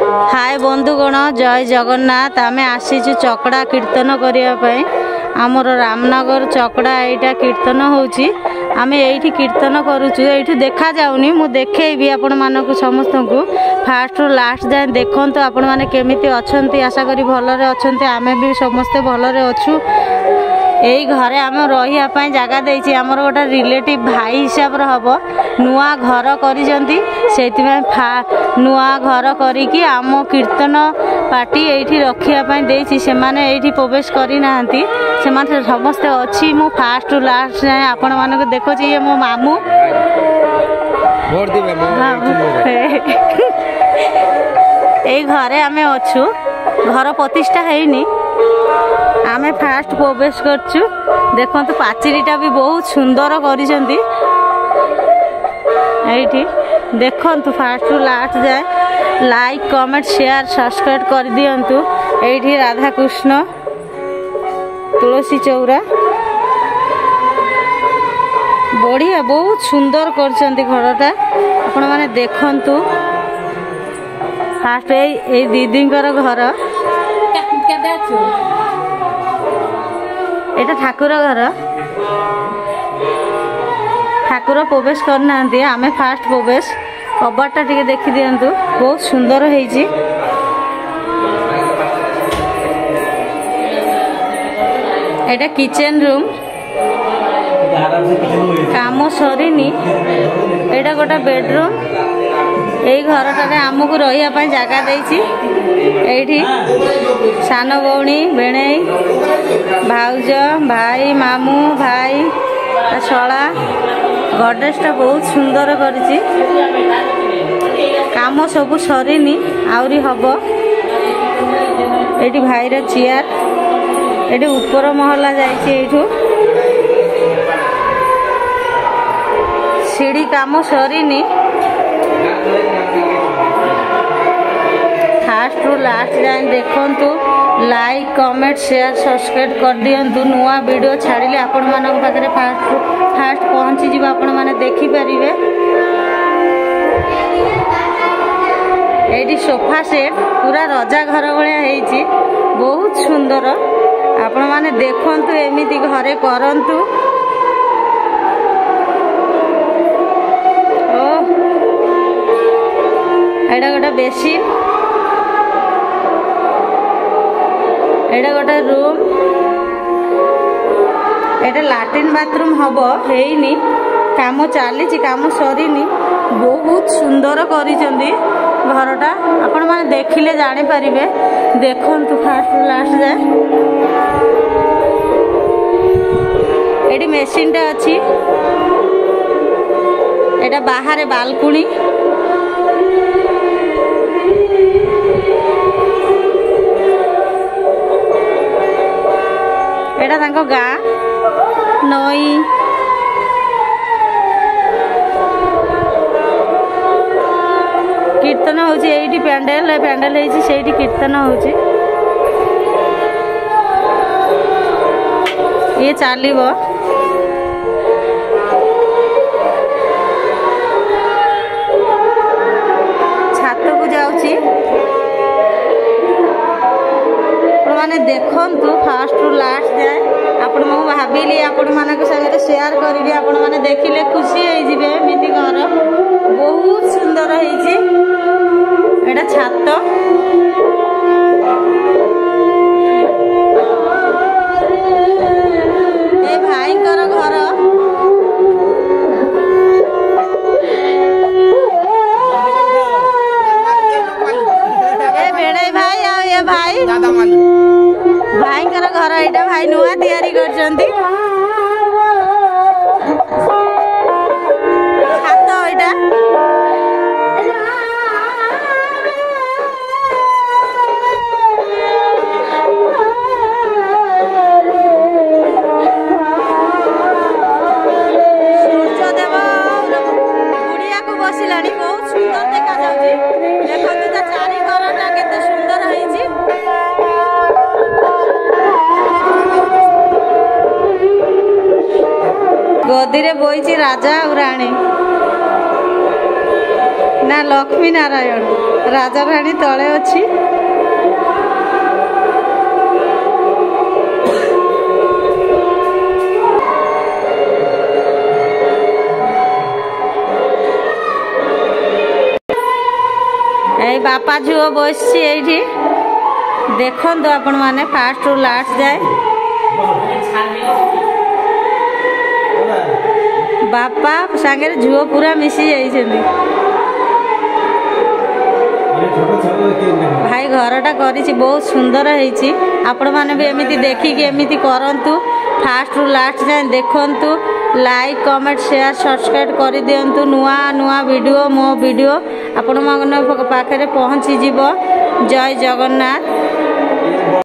हाय बंधुगण जय जगन्नाथ आमे आसीचु चकड़ा कीर्तन करने आमर रामनगर चकड़ा यहाँ कीर्तन होची आमे एठी कीर्तन करूचु एठी देखा जाउनी मु देखेबी आपण मानकु समस्त को फास्ट रु लास्ट जाए देखंतु आपण माने केमिति अछंती आशा करी भलरे अछंती आमे भी समस्ते भलरे अछु। यही घरे आम रही जगह देती आमर गोटे रिलेटिव भाई हिसाब हम नुआ घर कर नुआ घर करी आम कीर्तन पार्टी ये रखापी से मैंने प्रवेश करना से समस्ते अच्छी मु फास्ट लास्ट जाए आपण मानक देखो ये मो मामू यही घरे आम अच्छु घर प्रतिष्ठा है आमे फास्ट प्रवेश करछु देखो तो पाचेरीटा भी बहुत सुंदर करिसेंती एठी देखंतु फास्ट टू लास्ट जाए लाइक कमेंट शेयर सब्सक्राइब कर दियंतु। एठी राधा कृष्ण तुलसी चौरा बढ़िया बहुत सुंदर करचंती घरटा आपण माने देखंतु फास्ट ए दीदींकर घर एटा ठाकुर घर ठाकुर प्रवेश करना आमे फास्ट प्रवेश कबाटा टिके देखि दियंतु बहुत सुंदर होईची एटा किचन रूम काम सरीनी एटा गोटा बेडरूम यही घरटारे आमको रही जगह देती एठी सान भौणी बेणे भाउज भाई मामू भाई शला गडरेजटा बहुत सुंदर करिछि काम सब सरीनी आउरी हबो एठी भाईर चेयर एठी ऊपर महला जाइछि एठू सीढ़ी काम सरीनी फास्ट टू लास्ट जाए देखंतु लाइक कमेंट शेयर सब्सक्राइब कर दियंतु नुआ वीडियो छाड़िले आपण मानक पाखरे फास्ट पहुंची जीवा आपण माने देखि परिबे एडी सोफा सेट पूरा रजा घर भलिया हेची बहुत सुंदर आपण माने देखंतु एमिति घरे करंतु ओ एडा गोटा बेसिन एटा गोटे रूम एटा लैट्रिन बाथरूम हम हेनी काम चली काम सरीनी बहुत सुंदर करिसेंती घरटा आपण माने देखिले जानि परिबे देखंतु फास्ट लास्ट जाए एटी मेसिनटा अछि एटा बाहर बालकुनी एटा तांको गाँ नई कीर्तन होची एठी पैंडल होची सेठी कीर्तन होची ये चलिबो छात को जाउची माने देखंतु फास्ट टू लास्ट जाए आपण मु भाबिली आपण मानक संगे शेयर करिबी आपण माने देखिले खुशी होई जिवे एमिति घर बहुत सुंदर होईची एटा छात ए भाईकर घर ए बेड़े भाई आ ये भाई दादा मान भाईकर घर यहाँ भाई नुआ तैयारी करछंती छात एटा सूर्यदेव गुड़िया को बसिलानी बहुत सुंदर देखा जाउची देखंतु ता चारि घरटा केते सुंदर होईची गदी रे बोईची राजा और राणी ना लक्ष्मी नारायण राजाराणी तले अच्छी बापा झुओ बस देखु आपण मैंने फास्ट रु लास्ट जाए बापा सांगे झुओ पूरा मिसी जाइछन्ती भाई घरटा करी बहुत सुंदर होती आपण मैंने भी एमती देखिकी एमती करूँ फास्ट रु लास्ट जाए देखु लाइक कमेंट शेयर सब्सक्राइब कर दिंतु नुआ नुआ वीडियो मो वीडियो आपण पाखे पहुँची जीव जय जगन्नाथ।